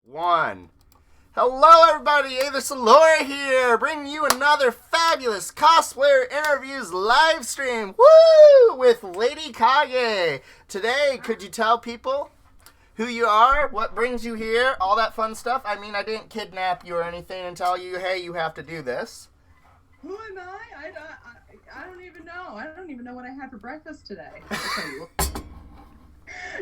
One. Hello everybody, Aether Salora here, bringing you another fabulous Cosplayer Interviews live stream, woo, with Lady Kage. Today, could you tell people who you are, what brings you here, all that fun stuff? I mean, I didn't kidnap you or anything and tell you, hey, you have to do this. Who am I? I don't even know. I don't even know what I had for breakfast today.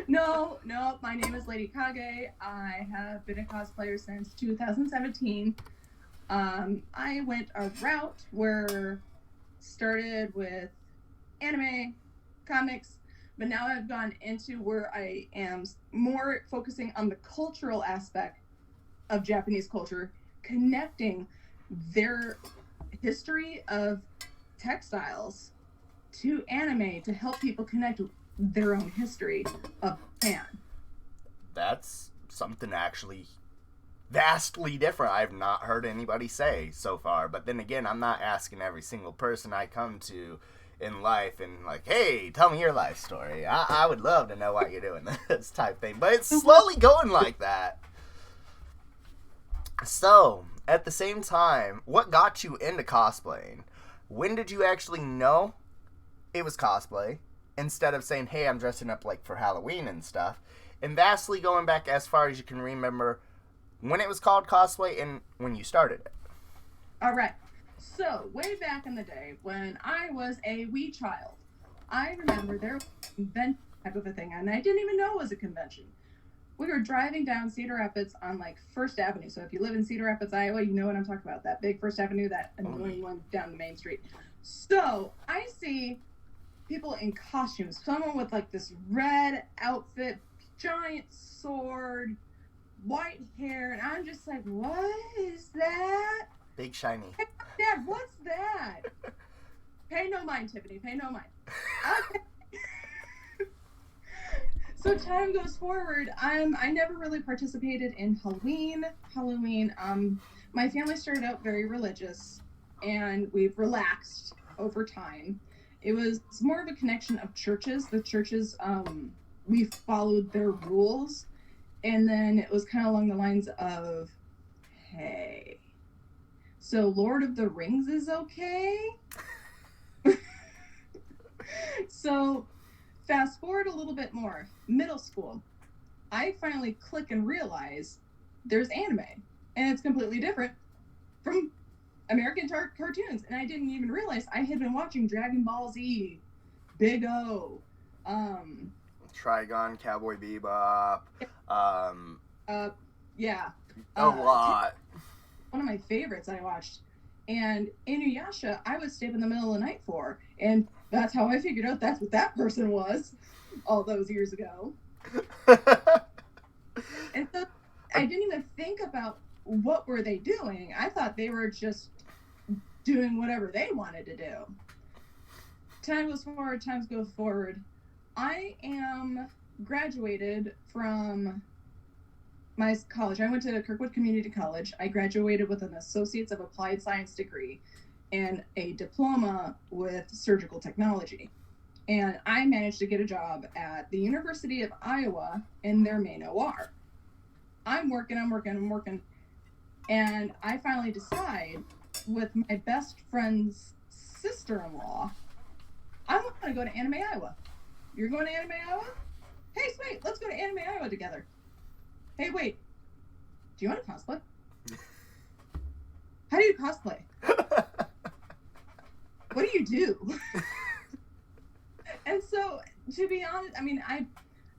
No, my name is Lady Kage. I have been a cosplayer since 2017. I went a route where started with anime, comics, but now I've gone into where I am more focusing on the cultural aspect of Japanese culture, connecting their history of textiles to anime to help people connect their own history of Japan. That's something actually vastly different I've not heard anybody say so far. But then again, I'm not asking every single person I come to in life and like, hey, tell me your life story. I would love to know why you're doing this type thing. But it's slowly going like that. So, at the same time, what got you into cosplaying? When did you actually know it was cosplay? Instead of saying, hey, I'm dressing up like for Halloween and stuff. And vastly going back as far as you can remember when it was called cosplay and when you started it. All right. So, way back in the day when I was a wee child, I remember there was a convention type of a thing, and I didn't even know it was a convention. We were driving down Cedar Rapids on like First Avenue. So if you live in Cedar Rapids, Iowa, you know what I'm talking about. That big First Avenue, that annoying one down the main street. So I see people in costumes, someone with like this red outfit, giant sword, white hair, and I'm just like, what is that? Big shiny. Hey, Dad, what's that? Pay no mind, Tiffany, pay no mind. Okay. So time goes forward. I never really participated in Halloween. My family started out very religious, and we've relaxed over time. It was more of a connection of churches. The churches, we followed their rules, and then it was kind of along the lines of, hey, so Lord of the Rings is okay? So fast forward a little bit more, middle school, I finally click and realize there's anime, and it's completely different from American cartoons, and I didn't even realize I had been watching Dragon Ball Z, Big O, Trigon, Cowboy Bebop, yeah, a lot. One of my favorites I watched, and Inuyasha I would stay up in the middle of the night for, and that's how I figured out that's what that person was all those years ago. And so I didn't even think about what were they doing. I thought they were just doing whatever they wanted to do. Times go forward. I am graduated from my college. I went to Kirkwood Community College. I graduated with an Associates of Applied Science degree and a diploma with surgical technology. And I managed to get a job at the University of Iowa in their main OR. I'm working. And I finally decide with my best friend's sister-in-law, I want to go to Anime Iowa. You're going to Anime Iowa? Hey, sweet, let's go to Anime Iowa together. Hey, wait, do you want to cosplay? How do you cosplay? What do you do? And so, to be honest, I mean,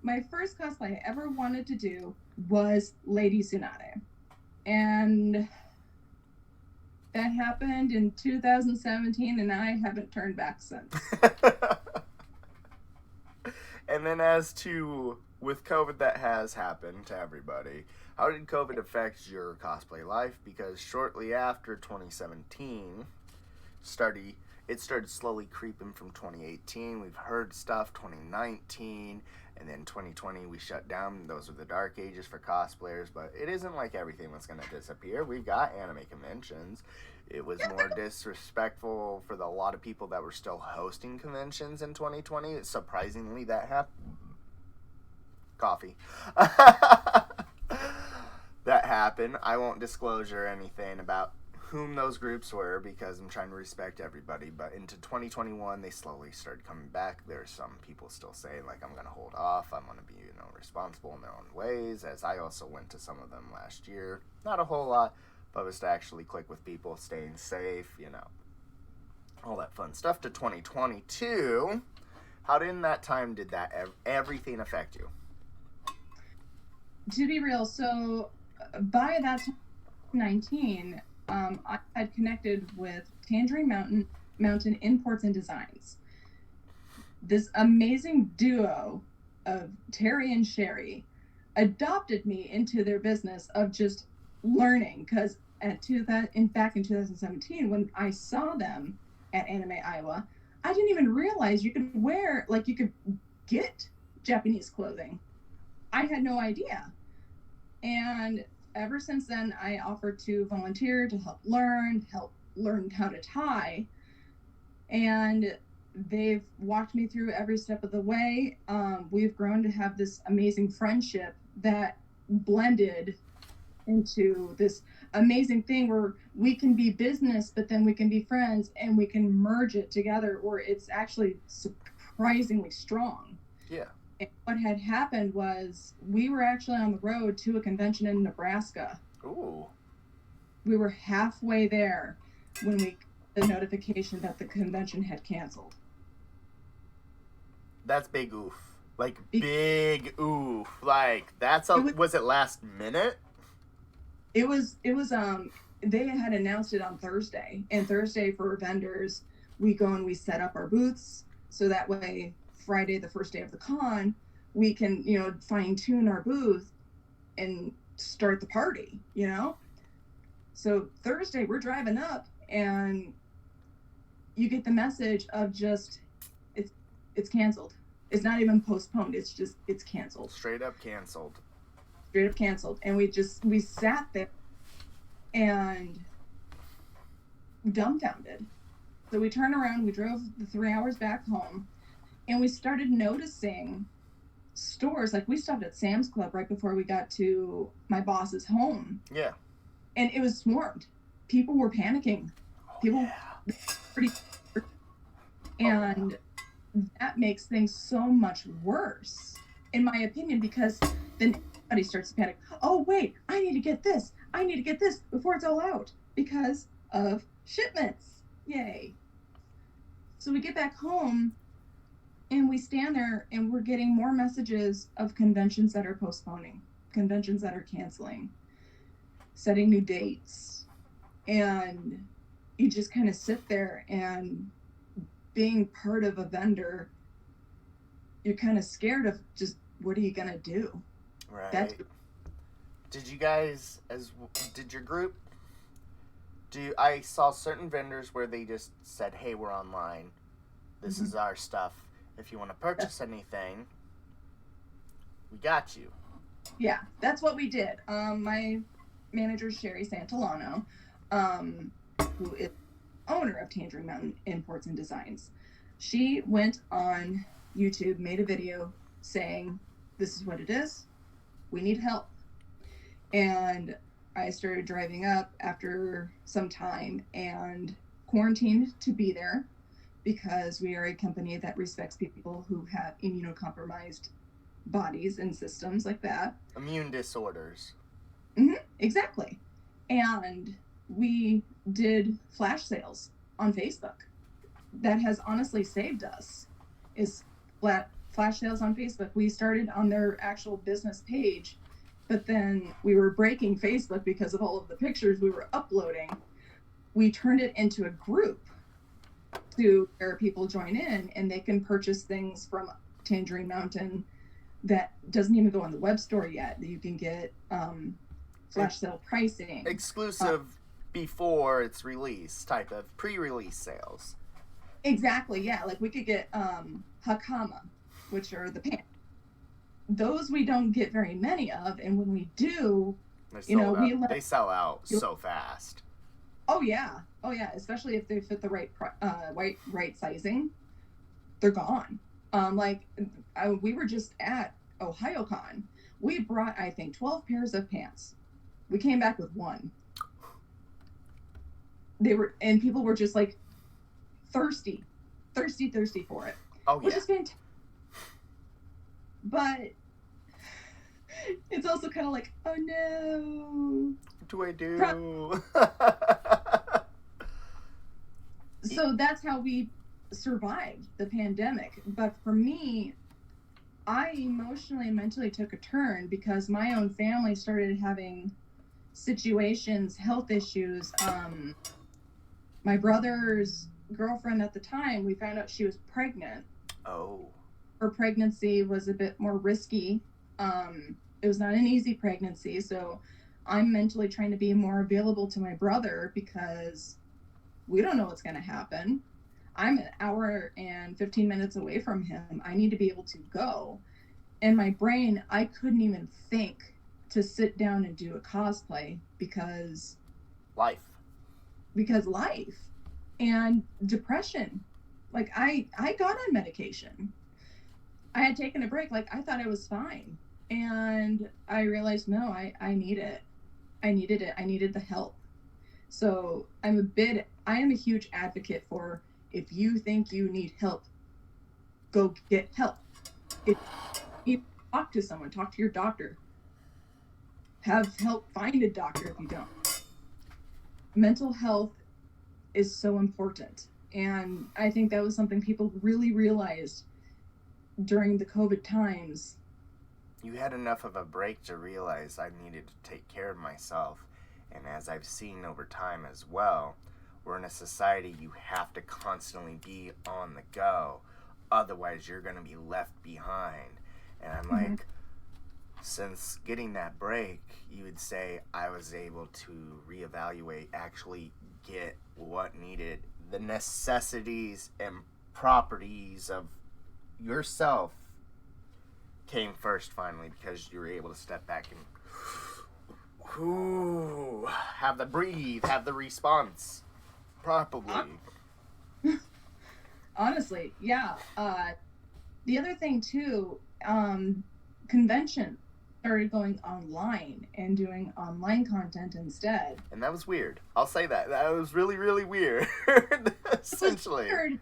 my first cosplay I ever wanted to do was Lady Tsunade. And that happened in 2017, and I haven't turned back since. And then as to, with COVID that has happened to everybody, how did COVID affect your cosplay life? Because shortly after 2017, it started slowly creeping from 2018. We've heard stuff 2019, and then 2020 we shut down. Those were the dark ages for cosplayers, but it isn't like everything was going to disappear. We've got anime conventions. It was more disrespectful for a lot of people that were still hosting conventions in 2020. Surprisingly, that happened. Coffee. that happened. I won't disclose or anything about whom those groups were because I'm trying to respect everybody. But into 2021, they slowly started coming back. There's some people still saying, like, I'm going to hold off. I'm going to be, responsible in their own ways, as I also went to some of them last year. Not a whole lot, but was to actually click with people, staying safe, all that fun stuff. To 2022, how in that time did that everything affect you? To be real, so by that 2019, I had connected with Tangerine Mountain Imports and Designs. This amazing duo of Terry and Sherry adopted me into their business of just learning, because back in 2017, when I saw them at Anime Iowa, I didn't even realize you could get Japanese clothing. I had no idea. And ever since then, I offered to volunteer to help learn how to tie. And they've walked me through every step of the way. We've grown to have this amazing friendship that blended into this amazing thing where we can be business, but then we can be friends, and we can merge it together, where it's actually surprisingly strong. Yeah. And what had happened was we were actually on the road to a convention in Nebraska. Ooh. We were halfway there when we got the notification that the convention had canceled. That's big oof. Like, big oof. Like, was it last minute? It was, they had announced it on Thursday. And Thursday, for vendors, we go and we set up our booths. So that way, Friday, the first day of the con, we can, fine tune our booth and start the party, So Thursday, we're driving up, and you get the message of just, it's canceled. It's not even postponed. It's canceled. Straight up canceled. And we sat there and dumbfounded. So we turned around, we drove the 3 hours back home, and we started noticing stores. Like, we stopped at Sam's Club right before we got to my boss's home. Yeah. And it was swarmed. People were panicking. And that makes things so much worse, in my opinion, because then everybody starts to panic. Oh, wait, I need to get this before it's all out because of shipments. Yay. So we get back home, and we stand there, and we're getting more messages of conventions that are postponing, conventions that are canceling, setting new dates. And you just kind of sit there, and being part of a vendor, you're kind of scared of just, what are you going to do? Right. Did you guys, did your group, I saw certain vendors where they just said, hey, we're online. This is our stuff. If you want to purchase anything, we got you. Yeah, that's what we did. My manager, Sherry Santolano, who is owner of Tangerine Mountain Imports and Designs, she went on YouTube, made a video saying, this is what it is. We need help. And I started driving up after some time and quarantined to be there, because we are a company that respects people who have immunocompromised bodies and systems like that. Immune disorders. Exactly. And we did flash sales on Facebook. That has honestly saved us, is flash sales on Facebook. We started on their actual business page, but then we were breaking Facebook because of all of the pictures we were uploading. We turned it into a group where people join in, and they can purchase things from Tangerine Mountain that doesn't even go on the web store yet, that you can get flash sale pricing. Exclusive before it's released, type of pre-release sales. Exactly, yeah. Like, we could get hakama, which are the pants. Those we don't get very many of, and when we do, they sell out so fast. Oh yeah, especially if they fit the right sizing. They're gone. We were just at OhioCon. We brought, I think, 12 pairs of pants We came back with one. And people were just like thirsty for it. Oh, which yeah. is fantastic. But it's also kind of like, oh no. What do I do? So that's how we survived the pandemic. But for me, I emotionally and mentally took a turn because my own family started having situations, health issues. My brother's girlfriend at the time, we found out she was pregnant. Oh. Her pregnancy was a bit more risky. It was not an easy pregnancy, so I'm mentally trying to be more available to my brother because we don't know what's going to happen. I'm an hour and 15 minutes away from him. I need to be able to go. And my brain, I couldn't even think to sit down and do a cosplay because life and depression. Like I got on medication. I had taken a break. Like I thought I was fine. And I realized, no, I need it. I needed it. I needed the help. So I am a huge advocate for, if you think you need help, go get help. If you talk to someone, talk to your doctor. Have help find a doctor if you don't. Mental health is so important. And I think that was something people really realized during the COVID times. You had enough of a break to realize I needed to take care of myself. And as I've seen over time as well, we're in a society you have to constantly be on the go. Otherwise, you're going to be left behind. And I'm like, since getting that break, you would say I was able to reevaluate, actually get what needed, the necessities and properties of yourself came first finally, because you were able to step back and have the breathe, have the response properly. Honestly, yeah. The other thing too, convention started going online and doing online content instead. And that was weird. I'll say that. That was really, really weird. Essentially. Weird.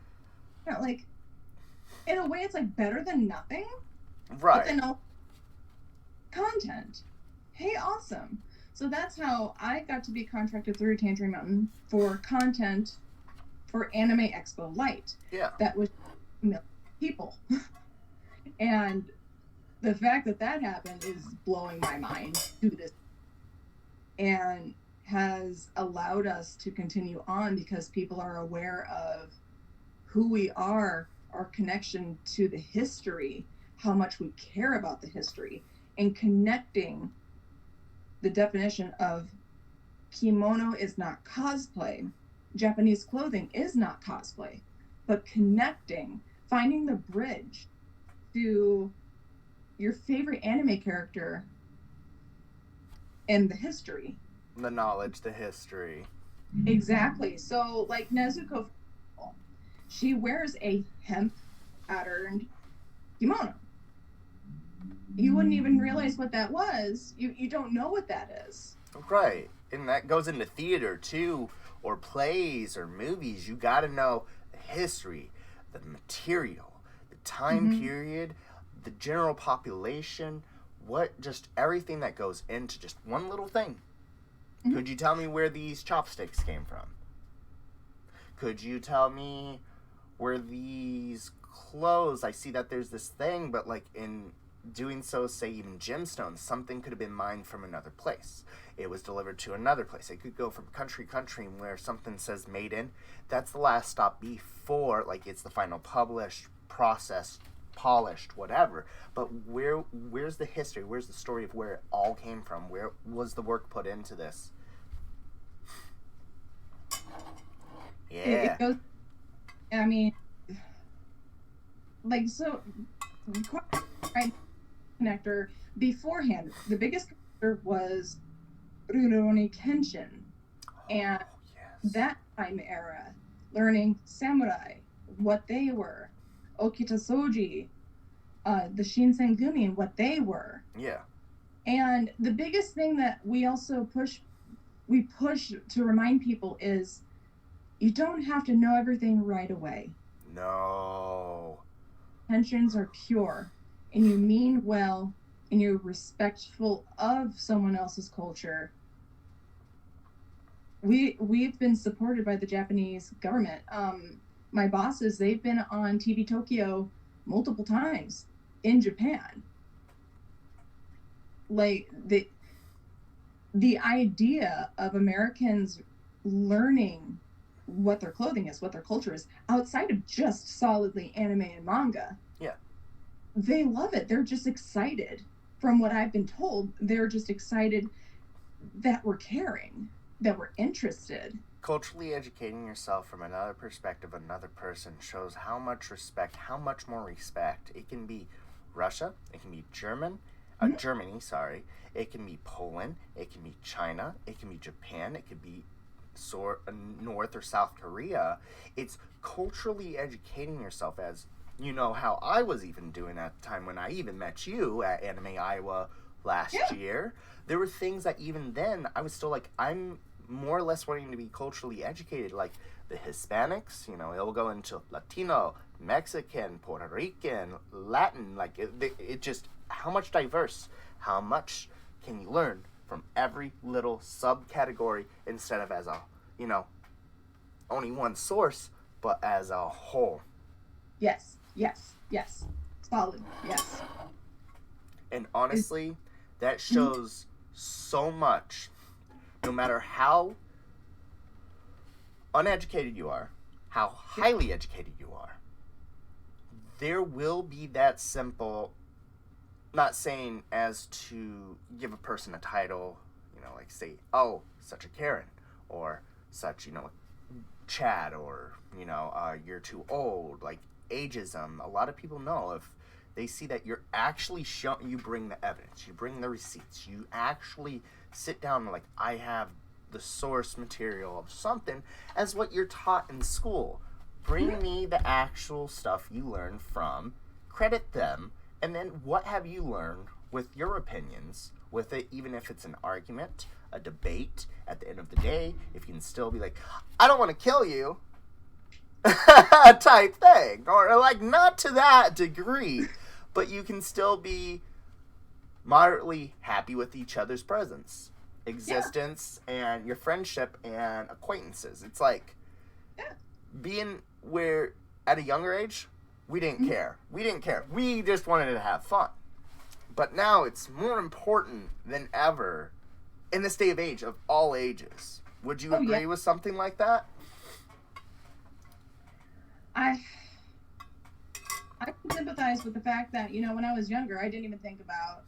Like, in a way, it's like better than nothing. Right. But then all content. Hey, awesome. So that's how I got to be contracted through Tangerine Mountain for content for Anime Expo Light. Yeah. That was people. And the fact that happened is blowing my mind to this. And has allowed us to continue on because people are aware of who we are, our connection to the history, how much we care about the history, and connecting the definition of kimono is not cosplay, Japanese clothing is not cosplay, but connecting, finding the bridge to your favorite anime character and the history. The knowledge, the history. Exactly. So, like Nezuko, she wears a hemp patterned kimono. You wouldn't even realize what that was. You don't know what that is. Right. And that goes into theater too, or plays or movies. You got to know the history, the material, the time period, the general population, just everything that goes into just one little thing. Could you tell me where these chopsticks came from? Could you tell me where these clothes, I see that there's this thing, but like in doing so, say even gemstones, something could have been mined from another place. It was delivered to another place. It could go from country where something says made in. That's the last stop before, like, it's the final published, processed, polished, whatever. But where's the history? Where's the story of where it all came from? Where was the work put into this? Yeah. It goes, I mean, like, so, right, connector beforehand, the biggest connector was Rurouni Kenshin. And that time era, learning samurai, what they were, Okita Soji, the Shinsengumi, and what they were. Yeah. And the biggest thing that we also push to remind people is you don't have to know everything right away. No. Intentions are pure, and you mean well, and you're respectful of someone else's culture. We've been supported by the Japanese government. My bosses, they've been on TV Tokyo multiple times in Japan. Like the idea of Americans learning what their clothing is, what their culture is, outside of just solidly anime and manga. Yeah. They love it. They're just excited. From what I've been told, they're just excited that we're caring, that we're interested. Culturally educating yourself from another perspective, another person, shows how much respect, how much more respect. It can be Russia, it can be Germany, it can be Poland, it can be China, it can be Japan, it could be North or South Korea. It's culturally educating yourself, as you know how I was even doing at the time when I even met you at Anime Iowa last year. There were things that even then I was still like, I'm more or less wanting to be culturally educated, like the Hispanics, it'll go into Latino, Mexican, Puerto Rican, Latin, like it just, how much diverse, how much can you learn from every little subcategory instead of as a, only one source, but as a whole. Yes. Solid, yes. And honestly, that shows so much. No matter how uneducated you are, how highly educated you are, there will be that simple, not saying as to give a person a title, like say, oh, such a Karen, or such, Chad, or, you're too old, like ageism. A lot of people know if they see that you're actually you bring the evidence, you bring the receipts, you actually sit down and like, I have the source material of something as what you're taught in school. Bring me the actual stuff you learned from, credit them, and then what have you learned with your opinions with it, even if it's an argument, a debate. At the end of the day, if you can still be like, I don't want to kill you, type thing, or like not to that degree, but you can still be moderately happy with each other's presence, existence, and your friendship and acquaintances. It's like being where at a younger age, we didn't care. We just wanted to have fun. But now it's more important than ever in this day of age of all ages. Would you agree with something like that? I can sympathize with the fact that, when I was younger, I didn't even think about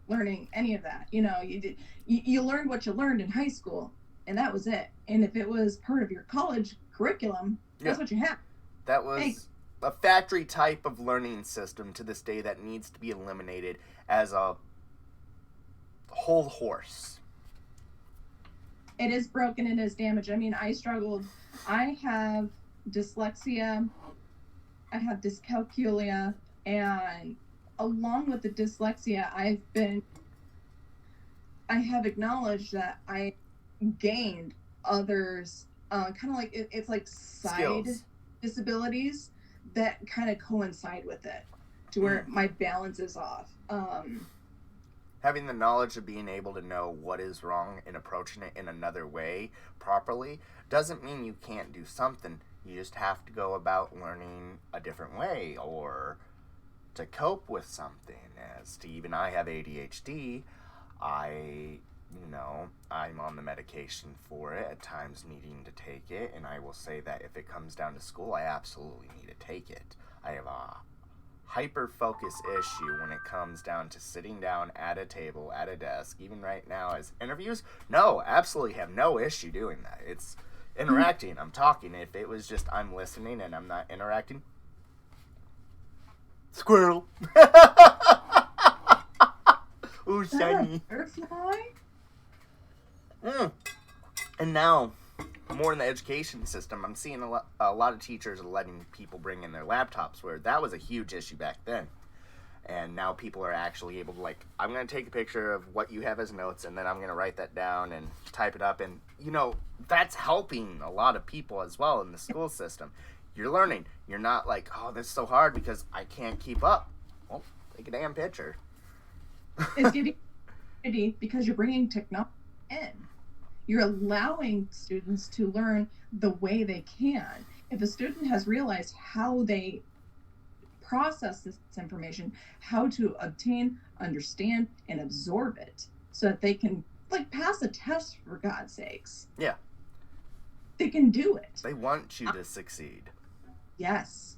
learning any of that. You learned what you learned in high school, and that was it. And if it was part of your college curriculum, that's what you had. That was a factory type of learning system to this day that needs to be eliminated as a whole horse. It is broken, it is damaged. I mean, I struggled. I have dyslexia, I have dyscalculia, and along with the dyslexia, I have acknowledged that I gained others, kind of like, it's like side skills, disabilities that kind of coincide with it, to where my balance is off. Having the knowledge of being able to know what is wrong and approaching it in another way properly doesn't mean you can't do something. You just have to go about learning a different way or to cope with something. As Steve and I have ADHD, I'm on the medication for it, at times needing to take it, and I will say that if it comes down to school, I absolutely need to take it. I have a hyper-focus issue when it comes down to sitting down at a table, at a desk. Even right now as interviews, no, absolutely have no issue doing that. It's interacting, I'm talking. If it was just I'm listening and I'm not interacting, squirrel. Ooh, shiny. And now, more in the education system, I'm seeing a lot of teachers letting people bring in their laptops, where that was a huge issue back then. And now people are actually able to, like, I'm going to take a picture of what you have as notes, and then I'm going to write that down and type it up. And, you know, that's helping a lot of people as well in the school system. You're learning. You're not like, oh, this is so hard because I can't keep up. Well, take a damn picture. It's getting because you're bringing technology in. You're allowing students to learn the way they can. If a student has realized how they process this information, how to obtain, understand, and absorb it so that they can, like, pass a test, for God's sakes. Yeah. They can do it. They want you to succeed. Yes.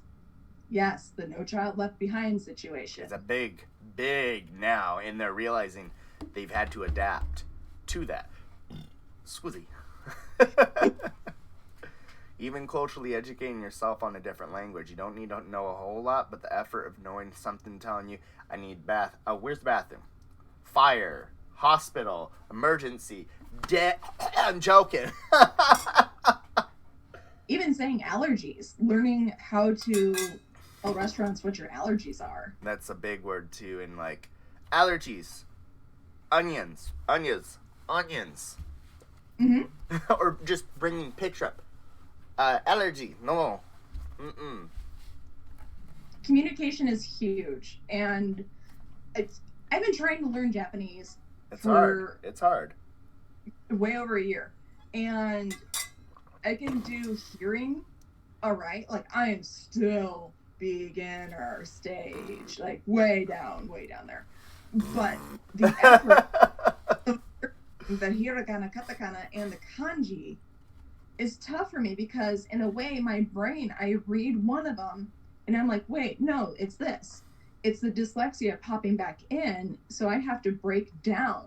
Yes, the No Child Left Behind situation. It's a big now, and they're realizing they've had to adapt to that. Squizzy. Even culturally educating yourself on a different language. You don't need to know a whole lot, but the effort of knowing something telling you, I need bath. Oh, where's the bathroom? Fire. Hospital. Emergency. I'm joking. Even saying allergies. Learning how to tell restaurants what your allergies are. That's a big word, too. And, like, allergies. Onions. Mm-hmm. Or just bringing picture up. Allergy. No. Mm-mm. Communication is huge, and I've been trying to learn Japanese for It's hard. Way over a year, and I can do hearing, all right. Like, I am still beginner stage, like way down there. But the effort, the hiragana, katakana, and the kanji is tough for me because, in a way, my brain, I read one of them and I'm like, wait, no, it's this. It's the dyslexia popping back in, so I have to break down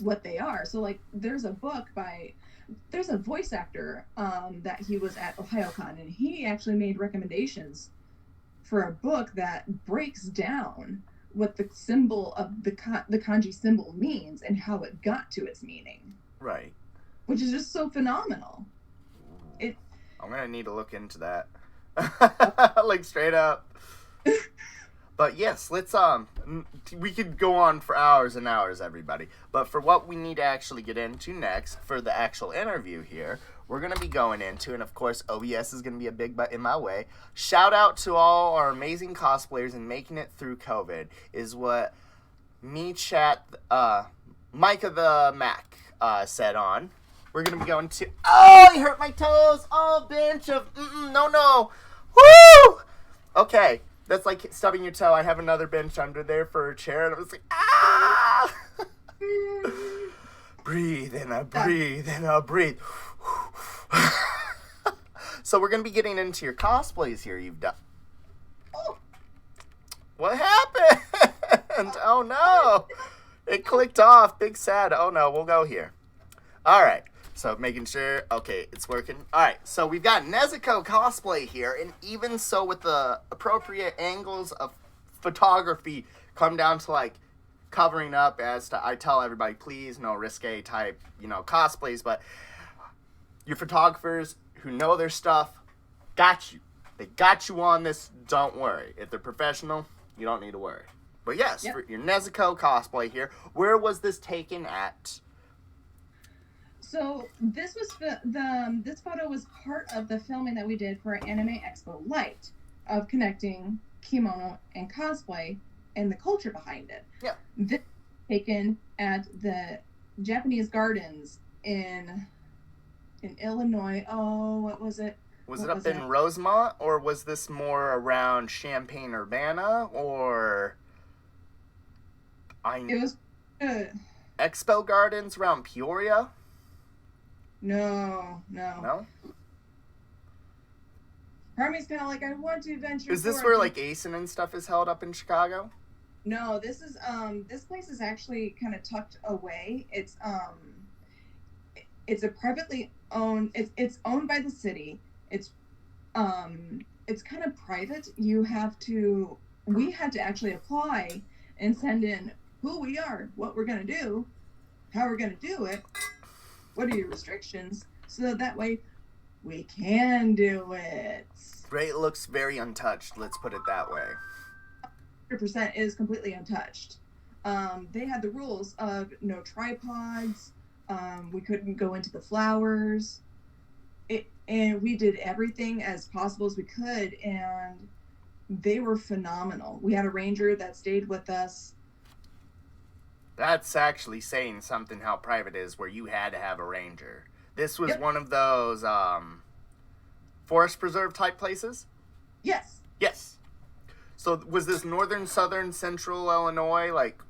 what they are. So, like, there's a voice actor that he was at OhioCon, and he actually made recommendations for a book that breaks down what the symbol of the kanji symbol means and how it got to its meaning. Right. Which is just so phenomenal. I'm gonna need to look into that. Like, straight up. But yes, let's we could go on for hours and hours, everybody. But for what we need to actually get into next, for the actual interview here, we're gonna be going into, and of course OBS is gonna be a big butt in my way. Shout out to all our amazing cosplayers and making it through COVID is what Micah the Mac said on. We're going to be going to... Oh, I hurt my toes. Oh, bench of... No. Woo! Okay. That's like stubbing your toe. I have another bench under there for a chair, and I was like, ah! Breathe, and I breathe, and I breathe. So we're going to be getting into your cosplays here you've done. Oh. What happened? Oh, no. It clicked off. Big sad. Oh, no. We'll go here. All right. So making sure, okay, it's working. All right, so we've got Nezuko cosplay here, and even so with the appropriate angles of photography come down to, like, covering up as to, I tell everybody, please, no risque type, cosplays, but your photographers who know their stuff got you. They got you on this, don't worry. If they're professional, you don't need to worry. But yes, yep. For your Nezuko cosplay here, where was this taken at? So this was this photo was part of the filming that we did for Anime Expo Light of connecting kimono and cosplay and the culture behind it. Yeah. This was taken at the Japanese Gardens in Illinois. Oh, what was it? Was it up in Rosemont, or was this more around Champaign-Urbana, or... It was... Expo Gardens around Peoria? No. No? Part of me's kind of like, I want to venture. Is this where, like, ASIN and stuff is held up in Chicago? No, this is, this place is actually kind of tucked away. It's a privately owned, it's owned by the city. It's kind of private. We had to actually apply and send in who we are, what we're going to do, how we're going to do it, what are your restrictions, so that way we can do it. It looks very untouched, let's put it that way. 100% is completely untouched. They had the rules of no tripods. We couldn't go into the flowers. And we did everything as possible as we could, and they were phenomenal. We had a ranger that stayed with us. That's actually saying something how private it is, where you had to have a ranger. This was one of those forest preserve type places? Yes. Yes. So was this northern, southern, central Illinois? Like,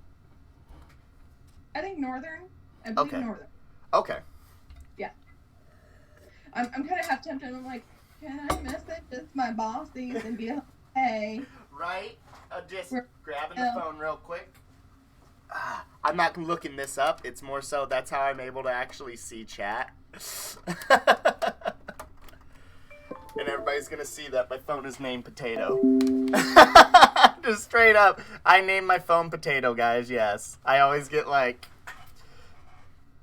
I think northern. I believe northern. Okay. Yeah. I'm kind of half tempted. I'm like, can I message with my bosses and be like, hey? Right? Just grabbing the phone real quick. I'm not looking this up. It's more so that's how I'm able to actually see chat. And everybody's going to see that my phone is named Potato. Just straight up. I named my phone Potato, guys, yes. I always get, like,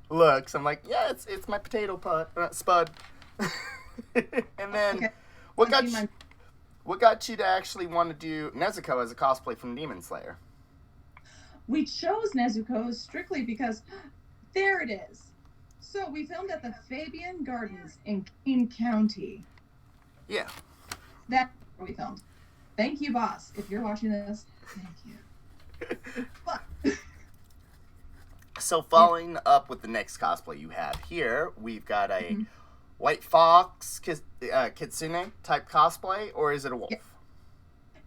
looks. I'm like, yeah, it's my potato spud. And then, what got you to actually want to do Nezuko as a cosplay from Demon Slayer? We chose Nezuko strictly because there it is. So we filmed at the Fabian Gardens in Kane County. Yeah. That's where we filmed. Thank you, boss. If you're watching this, thank you. So following up with the next cosplay you have here, we've got a White Fox Kitsune type cosplay, or is it a wolf? Yeah.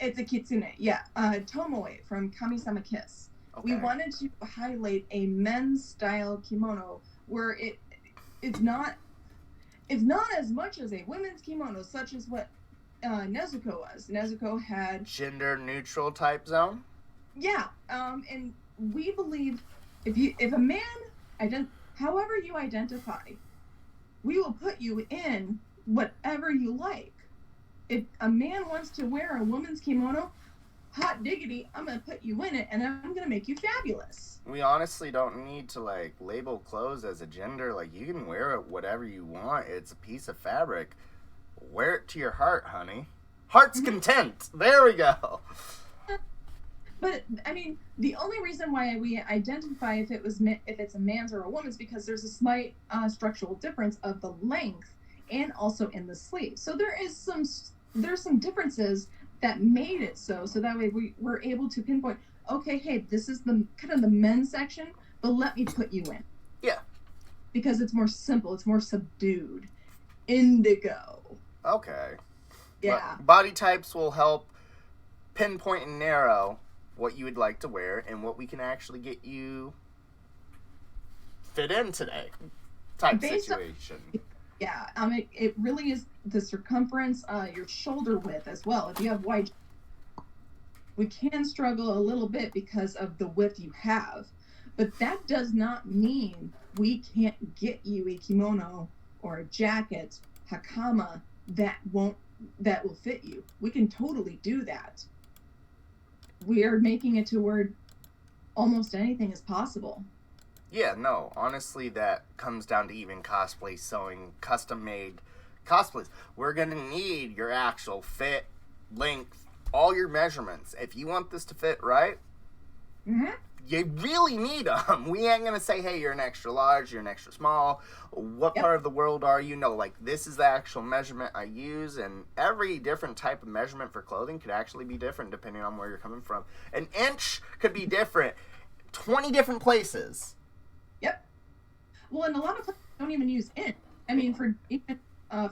It's a Kitsune, yeah. Tomoe from Kami-sama Kiss. Okay. We wanted to highlight a men's style kimono where it's not as much as a women's kimono, such as what Nezuko was. Nezuko had gender neutral type zone. Yeah, and we believe if a man however you identify, we will put you in whatever you like. If a man wants to wear a woman's kimono, hot diggity, I'm gonna put you in it, and I'm gonna make you fabulous. We honestly don't need to like label clothes as a gender. Like, you can wear it whatever you want. It's a piece of fabric. Wear it to your heart, honey. Heart's content. There we go. But I mean, the only reason why we identify if it's a man's or a woman's because there's a slight structural difference of the length and also in the sleeve. So there's some differences that made it so that way we were able to pinpoint, okay, hey, this is the kind of the men's section, but let me put you in. Yeah. Because it's more simple, it's more subdued. Indigo. Okay. Yeah. Body types will help pinpoint and narrow what you would like to wear and what we can actually get you fit in today type situation. Yeah, it really is the circumference, your shoulder width as well. If you have wide, we can struggle a little bit because of the width you have, but that does not mean we can't get you a kimono or a jacket, hakama, that will fit you. We can totally do that. We are making it to where almost anything is possible. Yeah, no, honestly, that comes down to even cosplay sewing, custom-made cosplays. We're going to need your actual fit, length, all your measurements. If you want this to fit right, you really need them. We ain't going to say, hey, you're an extra large, you're an extra small. What part of the world are you? No, like, this is the actual measurement I use, and every different type of measurement for clothing could actually be different depending on where you're coming from. An inch could be different 20 different places. Yep. Well, and a lot of places don't even use inch. I mean, for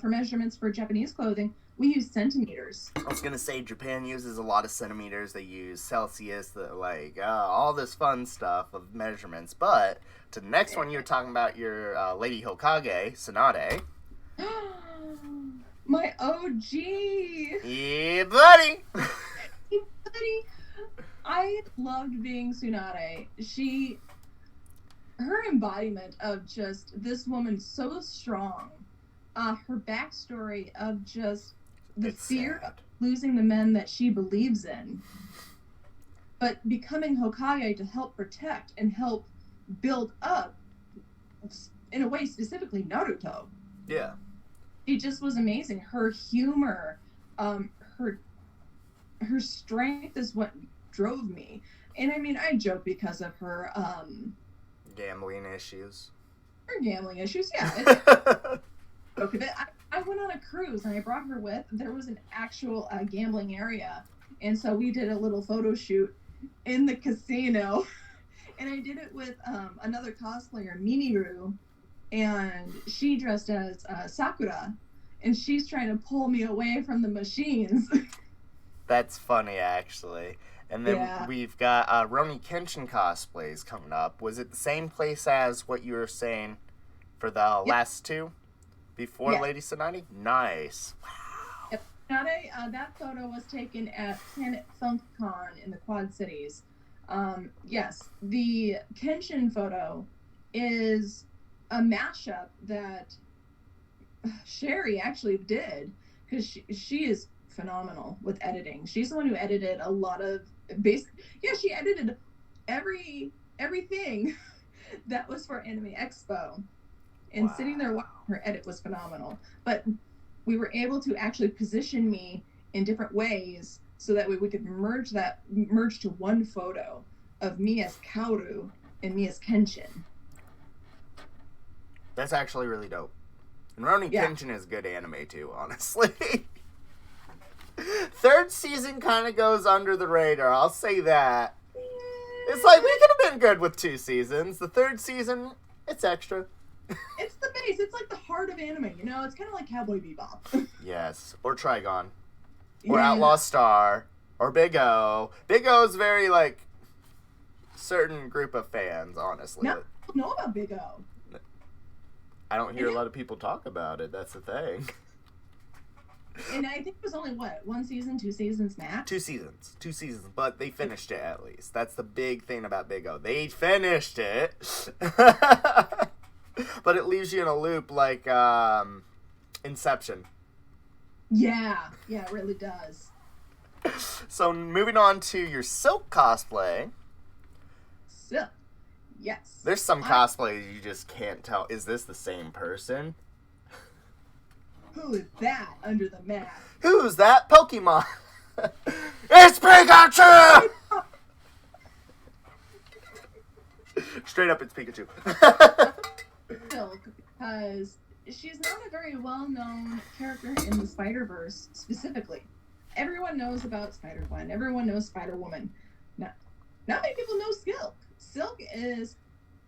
measurements for Japanese clothing, we use centimeters. I was gonna say Japan uses a lot of centimeters. They use Celsius, all this fun stuff of measurements. But to the next one, you're talking about your Lady Hokage, Tsunade. My OG. Yeah, buddy. Hey, buddy. I loved being Tsunade. Her embodiment of just this woman so strong. Her backstory of just the fear of losing the men that she believes in, but becoming Hokage to help protect and help build up, in a way, specifically Naruto. Yeah. It just was amazing. Her humor, her strength is what drove me. And I mean, I joke because of her gambling issues. Her gambling issues, yeah. Okay, I went on a cruise and I brought her with. There was an actual gambling area, and so we did a little photo shoot in the casino. And I did it with another cosplayer, Mimiru, and she dressed as Sakura, and she's trying to pull me away from the machines. That's funny, actually. And then we've got Roni Kenshin cosplays coming up. Was it the same place as what you were saying for the last two before Lady Tsunade? Nice. Wow. Yep. That photo was taken at Planet FunkCon in the Quad Cities. Yes, the Kenshin photo is a mashup that Sherry actually did, because she is phenomenal with editing. She's the one who edited a lot of she edited everything that was for Anime Expo, and sitting there watching her edit was phenomenal. But we were able to actually position me in different ways so that way we could merge to one photo of me as Kaoru and me as Kenshin. That's actually really dope. And Roni Kenshin is good anime too, honestly. Third season kind of goes under the radar, I'll say that. It's like, we could have been good with 2 seasons. The third season, it's extra. It's the base. It's like the heart of anime, you know? It's kind of like Cowboy Bebop. Yes. Or Trigon. Or Outlaw Star. Or Big O. Big O's very, like, certain group of fans, honestly. No, I don't know about Big O. I don't hear a lot of people talk about it. That's the thing. And I think it was only, 1 season, 2 seasons max? 2 seasons. 2 seasons. But they finished it, at least. That's the big thing about Big O. They finished it. But it leaves you in a loop like Inception. Yeah, it really does. So, moving on to your Silk cosplay. Silk, yes. There's some cosplays you just can't tell. Is this the same person? Who is that under the mask? Who's that Pokemon? It's Pikachu! Straight up, it's Pikachu. Silk, because she's not a very well-known character in the Spider-Verse specifically. Everyone knows about Spider-Gwen. Everyone knows Spider-Woman. Not many people know Silk. Silk is...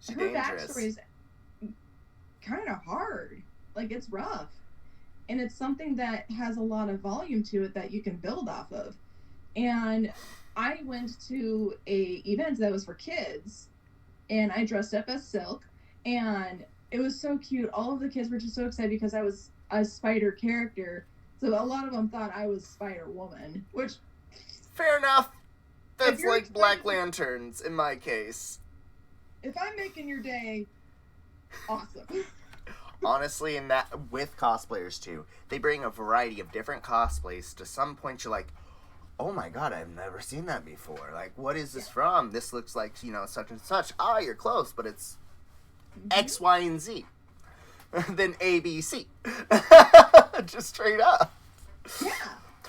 She's her dangerous. backstory is kind of hard. Like, it's rough. And it's something that has a lot of volume to it that you can build off of. And I went to a event that was for kids, and I dressed up as Silk, and it was so cute. All of the kids were just so excited because I was a spider character. So a lot of them thought I was Spider-Woman, which... Fair enough. That's like Black Lanterns in my case. If I'm making your day, awesome. Honestly, and that with cosplayers too, they bring a variety of different cosplays. To some point, you're like, "Oh my god, I've never seen that before. Like, what is this from? This looks like such and such. Ah, you're close, but it's X, Y, and Z." Then A, B, C, just straight up. Yeah.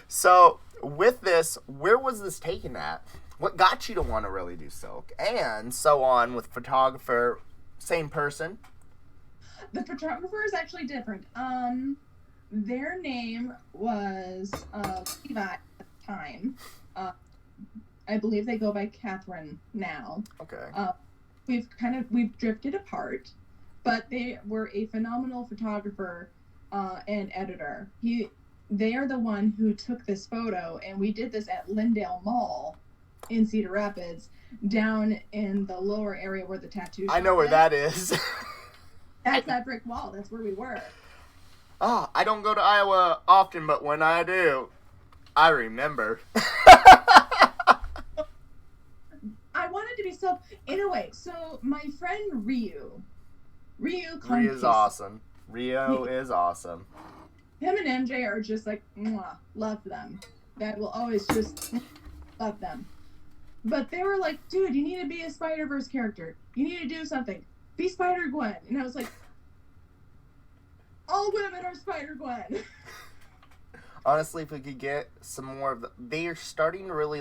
So with this, where was this taken at? What got you to want to really do Silk? And so on with photographer, same person. The photographer is actually different. Their name was Levi at the time. I believe they go by Catherine now. Okay. We've drifted apart, but they were a phenomenal photographer and editor. They are the one who took this photo, and we did this at Lindale Mall in Cedar Rapids, down in the lower area where the tattoo shop I know where is. that is. That's that brick wall. That's where we were. Oh, I don't go to Iowa often, but when I do, I remember. I wanted to be so... In a way, so my friend Ryu Rio's awesome. Rio is awesome. Him and MJ are just like, mwah, love them. That will always just love them. But they were like, dude, you need to be a Spider-Verse character. You need to do something. Be Spider-Gwen. And I was like, all women are Spider-Gwen. Honestly, if we could get some more of the... They are starting to really,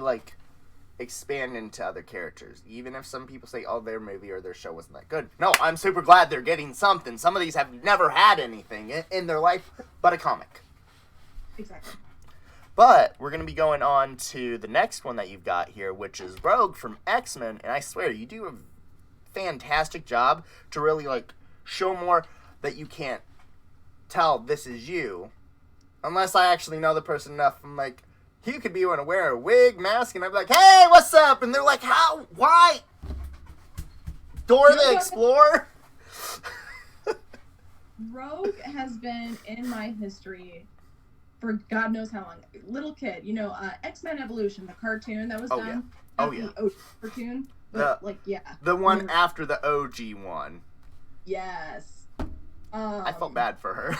expand into other characters. Even if some people say, oh, their movie or their show wasn't that good. No, I'm super glad they're getting something. Some of these have never had anything in their life but a comic. Exactly. But we're going to be going on to the next one that you've got here, which is Rogue from X-Men. And I swear, you do a fantastic job to really, like, show more that you can't tell this is you. Unless I actually know the person enough. I'm like, he could be wearing a wig, mask, and I'd be like, hey, what's up? And they're like, how? Why? Dora the Explorer? Rogue has been in my history for God knows how long. Little kid, X-Men Evolution, the cartoon that was done. Yeah. Oh, yeah. The OG cartoon. But, the one after the OG one. Yes. I felt bad for her.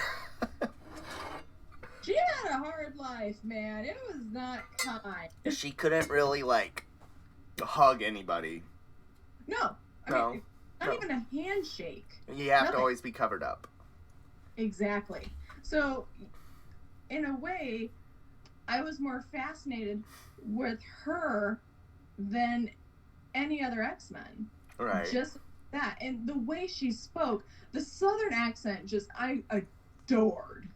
She had a hard life, man. It was not kind. She couldn't really, like, hug anybody. No. I mean, not even a handshake. You have to always be covered up. Exactly. So, in a way, I was more fascinated with her than any other X-Men. Right. Just that. And the way she spoke, the Southern accent, I adored.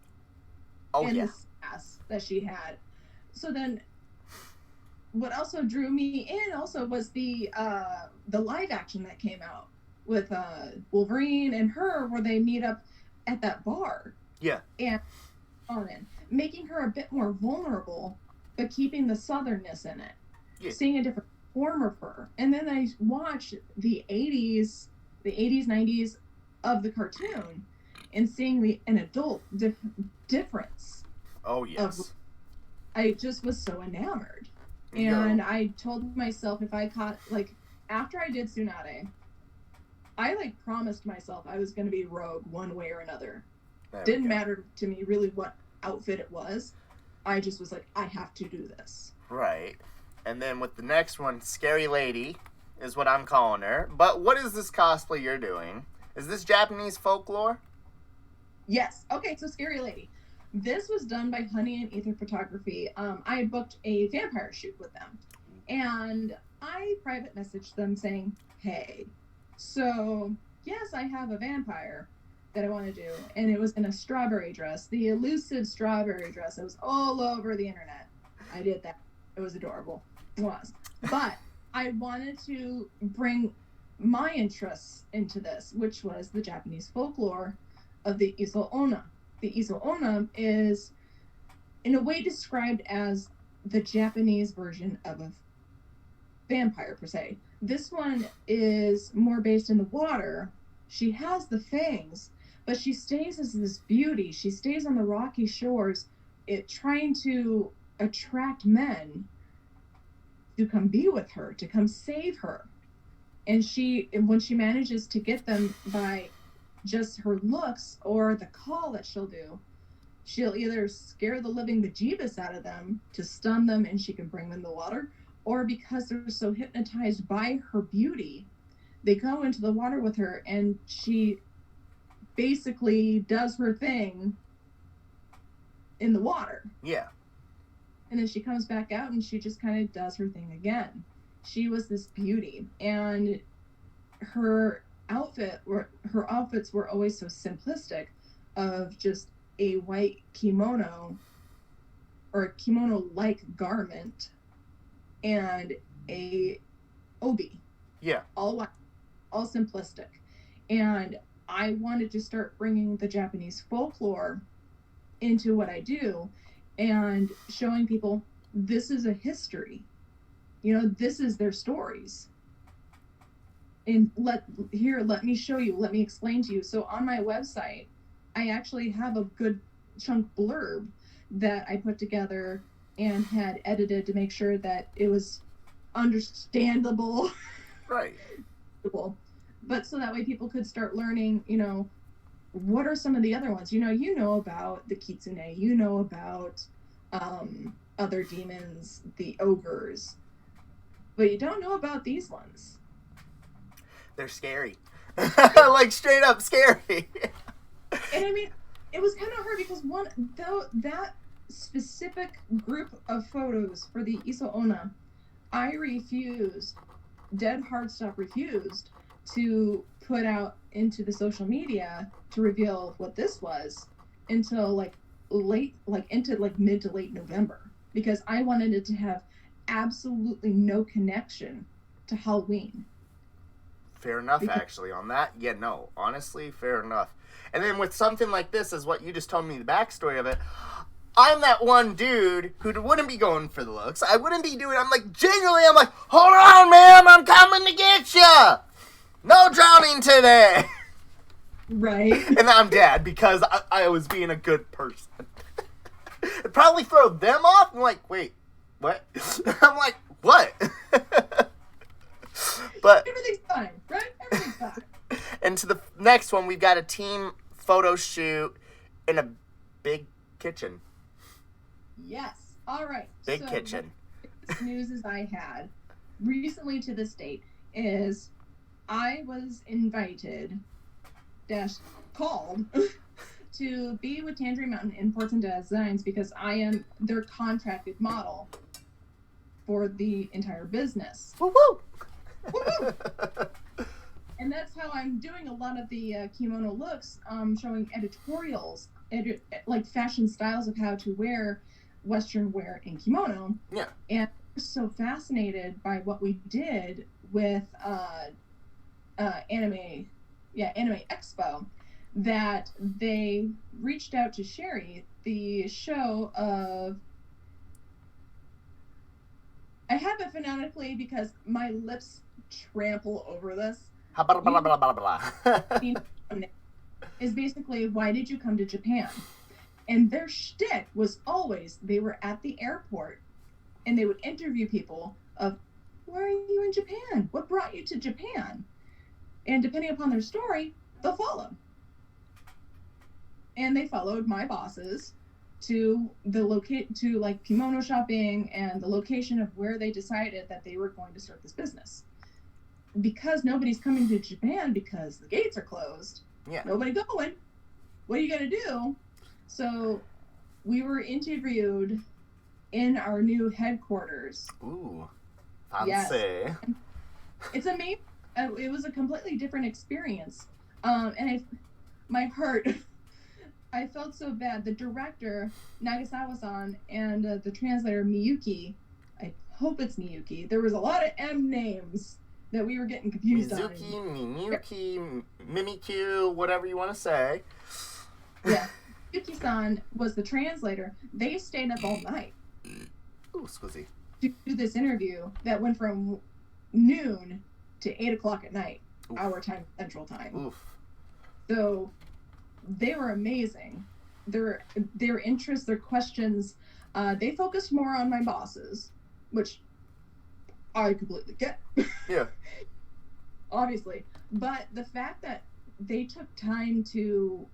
Oh, and yeah. the sass that she had. So then, what also drew me in also was the live action that came out with Wolverine and her, where they meet up at that bar. Yeah. And making her a bit more vulnerable, but keeping the southernness in it. Yeah. Seeing a different form of her. And then I watched the 80s, 90s of the cartoon, and seeing an adult difference. Oh, yes. I just was so enamored. And I told myself if I caught, after I did Tsunade, I, promised myself I was going to be Rogue one way or another. Didn't matter to me really what outfit it was. I just was like, I have to do this. Right. And then with the next one, Scary Lady is what I'm calling her. But what is this cosplay you're doing? Is this Japanese folklore? Yes. Okay, so Scary Lady. This was done by Honey and Aether Photography. I booked a vampire shoot with them. And I private messaged them saying, hey, so yes, I have a vampire that I want to do. And it was in a strawberry dress, the elusive strawberry dress. It was all over the internet. I did that. It was adorable. It was. But I wanted to bring my interests into this, which was the Japanese folklore of the Iso Onna. The Iso Onna is, in a way, described as the Japanese version of a vampire, per se. This one is more based in the water. She has the fangs, but she stays as this beauty. She stays on the rocky shores, trying to attract men to come be with her, to come save her. And when she manages to get them by just her looks or the call that she'll do, she'll either scare the living bejeebus out of them to stun them and she can bring them in the water, or because they're so hypnotized by her beauty, they go into the water with her and she basically does her thing in the water. Yeah. And then she comes back out and she just kind of does her thing again. She was this beauty, and her outfits were always so simplistic, of just a white kimono or a kimono-like garment and a obi. Yeah. All white, all simplistic. And I wanted to start bringing the Japanese folklore into what I do and showing people this is a history. This is their stories. And let me show you, let me explain to you. So on my website, I actually have a good chunk blurb that I put together and had edited to make sure that it was understandable. Right. But so that way people could start learning, what are some of the other ones? You know about the kitsune, about other demons, the ogres, but you don't know about these ones. They're scary. Like, straight up scary. And I mean, it was kind of hard because that specific group of photos for the Iso Onna, I refused, dead hard stop refused to put out into the social media to reveal what this was until like mid to late November, because I wanted it to have absolutely no connection to Halloween. Fair enough, actually, on that. Yeah, no, honestly, fair enough. And then with something like this, as what you just told me, the backstory of it, I'm that one dude who wouldn't be going for the looks. I wouldn't be doing, I'm like, genuinely, I'm like, hold on, ma'am, I'm coming to get ya! No drowning today! Right. And I'm dead because I was being a good person. It'd probably throw them off. I'm like, wait, what? I'm like, what? But everything's fine, right? Everything's fine. And to the next one, we've got a team photo shoot in a big kitchen. Yes. All right. Big kitchen. The news is I had recently to this date is I was invited, called to be with Tangerine Mountain Imports and Designs because I am their contracted model for the entire business. Woo woo! Woo-woo! And that's how I'm doing a lot of the kimono looks, showing editorials, like fashion styles of how to wear Western wear in kimono. Yeah. And I was so fascinated by what we did with Anime Expo that they reached out to Sherry, the show of... I have it phonetically because my lips trample over this. Blah, blah, blah, blah, blah. Is basically, why did you come to Japan? And their shtick was always, they were at the airport and they would interview people of, why are you in Japan? What brought you to Japan? And depending upon their story, they'll follow. And they followed my bosses to like kimono shopping and the location of where they decided that they were going to start this business. Because nobody's coming to Japan because the gates are closed. Yeah. Nobody going. What are you going to do? So we were interviewed in our new headquarters. Ooh. Fancy. Yes. It's amazing. It was a completely different experience. And my heart, I felt so bad. The director, Nagasawa-san, and the translator, Miyuki, I hope it's Miyuki. There was a lot of M names that we were getting confused Mizuki, on. Miyuki, Mimikyu, whatever you want to say. Yeah. Miyuki-san was the translator. They stayed up all night. Ooh, squizzy. To do this interview that went from noon to 8 o'clock at night, Oof. our time, Central Time. Oof. So they were amazing. Their interests, their questions, they focused more on my bosses, which I completely get. Yeah. Obviously. But the fact that they took time to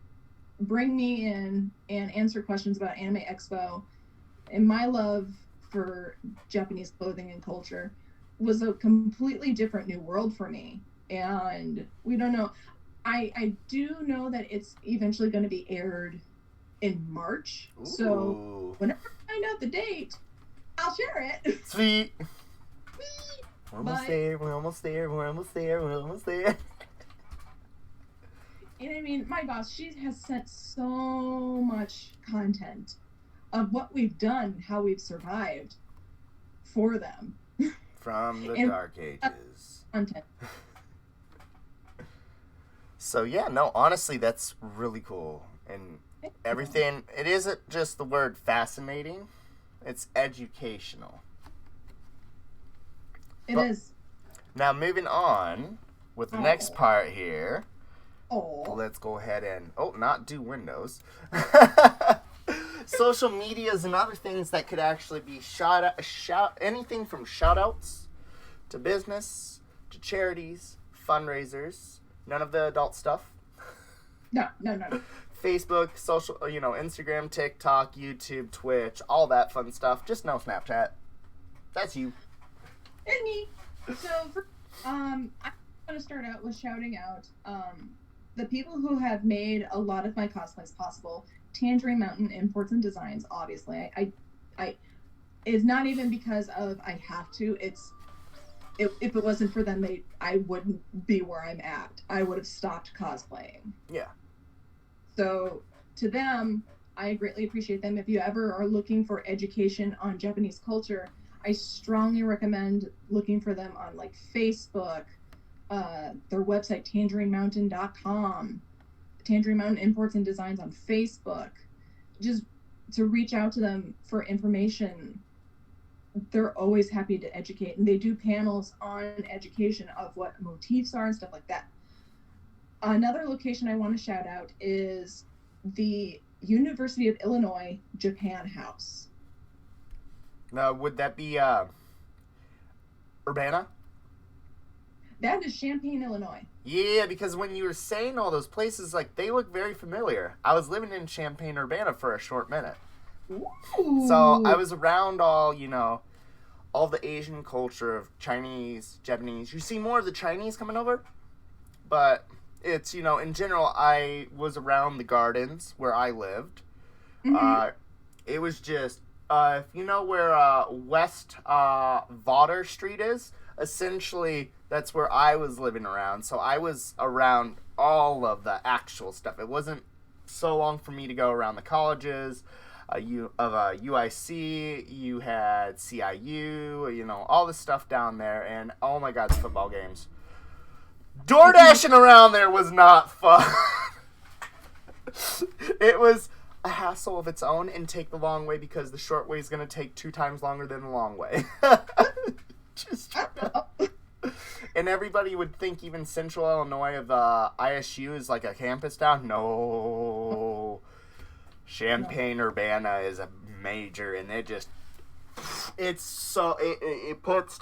bring me in and answer questions about Anime Expo and my love for Japanese clothing and culture was a completely different new world for me. And we don't know. I do know that it's eventually going to be aired in March. Ooh. So whenever I find out the date, I'll share it. Sweet. We're almost there, we're almost there, we're almost there, we're almost there. And I mean, my boss, she has sent so much content of what we've done, how we've survived for them. From the And, Dark Ages. Content. So yeah, no, honestly, that's really cool. And everything, it isn't just the word fascinating, it's educational. It is. Now, moving on with the next part here. Oh. Let's go ahead and, not do Windows. Social medias and other things that could actually be anything from shout-outs to business to charities, fundraisers, none of the adult stuff. No. Facebook, social, Instagram, TikTok, YouTube, Twitch, all that fun stuff. Just no Snapchat. That's you. And me. So, I'm going to start out with shouting out the people who have made a lot of my cosplays possible. Tangerine Mountain Imports and Designs, obviously. it's not even because of I have to. It's if it wasn't for them, I wouldn't be where I'm at. I would have stopped cosplaying. Yeah. So to them, I greatly appreciate them. If you ever are looking for education on Japanese culture, I strongly recommend looking for them on like Facebook, their website tangerinemountain.com, Tangerine Mountain Imports and Designs on Facebook. Just to reach out to them for information. They're always happy to educate, and they do panels on education of what motifs are and stuff like that. Another location I want to shout out is the University of Illinois Japan House. Now, would that be Urbana? That is Champaign, Illinois. Yeah, because when you were saying all those places, like, they look very familiar. I was living in Champaign, Urbana for a short minute. Ooh. So I was around all the Asian culture of Chinese, Japanese. You see more of the Chinese coming over, but it's, in general, I was around the gardens where I lived. Mm-hmm. It was just, if you know where West Vaughan Street is, essentially that's where I was living around. So I was around all of the actual stuff. It wasn't so long for me to go around the colleges. UIC, you had CIU, all this stuff down there, and oh my god, the football games. Door dashing around there was not fun. It was a hassle of its own, and take the long way because the short way is going to take 2 times longer than the long way. And everybody would think even Central Illinois of ISU is like a campus town. No. Champaign, Urbana is a major, and it puts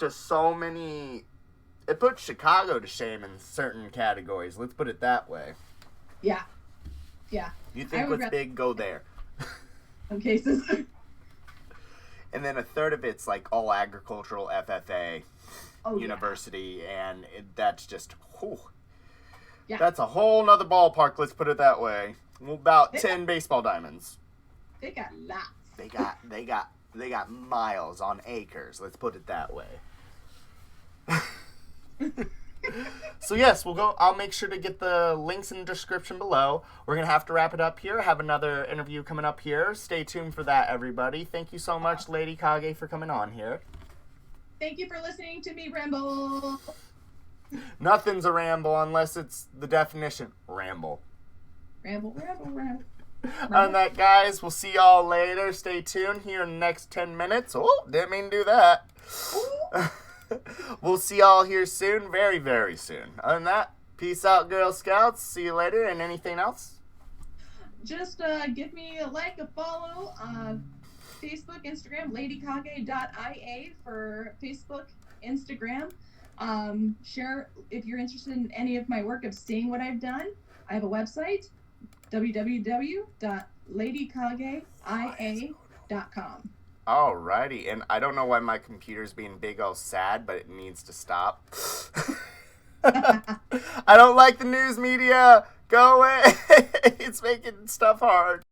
Chicago to shame in certain categories. Let's put it that way. Yeah. You think what's big, go there. Some cases. And then a third of it's like all agricultural FFA university, and that's just, whew. Yeah. That's a whole nother ballpark, let's put it that way. About 10 baseball diamonds. They got lots. They got miles on acres. Let's put it that way. So yes, I'll make sure to get the links in the description below. We're gonna have to wrap it up here. Have another interview coming up here. Stay tuned for that, everybody. Thank you so much, Lady Kage, for coming on here. Thank you for listening to me ramble. Nothing's a ramble unless it's the definition. Ramble. Ramble. On that, guys, we'll see y'all later. Stay tuned here in the next 10 minutes. Oh, didn't mean to do that. We'll see y'all here soon, very, very soon. Other than that, peace out, Girl Scouts. See you later. And anything else? Just give me a like, a follow on Facebook, Instagram, ladykage.ia for Facebook, Instagram. Share if you're interested in any of my work of seeing what I've done. I have a website, www.ladykageia.com. Alrighty, and I don't know why my computer's being big old sad, but it needs to stop. I don't like the news media. Go away. It's making stuff hard.